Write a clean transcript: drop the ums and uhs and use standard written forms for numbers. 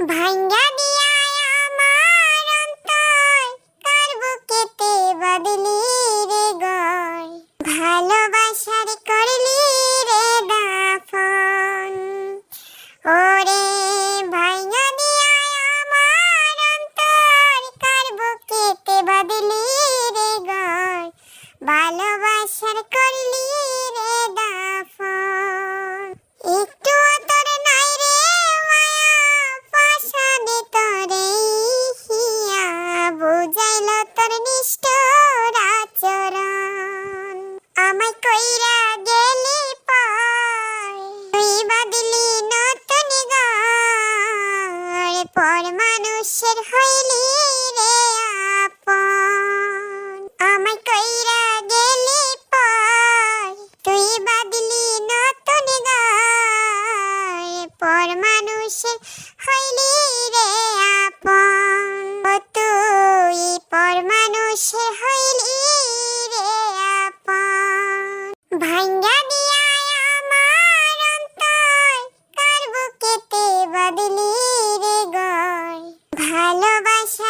ভাঙ্গা দিয়া আমার অন্তর কার বুকেতে বদলি রে গয় ভালোবাসার করলি রে দাফন ওরে ভাঙ্গা দিয়া আমার অন্তর কার বুকেতে বদলি রে গয় ভালোবাসার করলি রে দাফন একটু তোর নাই রে মায়া পাশানে তোরে হিয়া বুঝাইল তোর নিষ্ঠুর আচরণ আমায় কইরা গেলি পায় তুই বাদলি নতুন গড় পর মানুষের হইলি রে আপন আমায় কইরা গেলি পায় তুই বাদলি নতুন গড় পর মানুষের হইলি রে আপন ও তুই পর মানুষের হইলি রে আপন ভাঙ্গা দিয়া আমার অন্তর কার বুকেতে বদলি রে গয় ভালোবাসা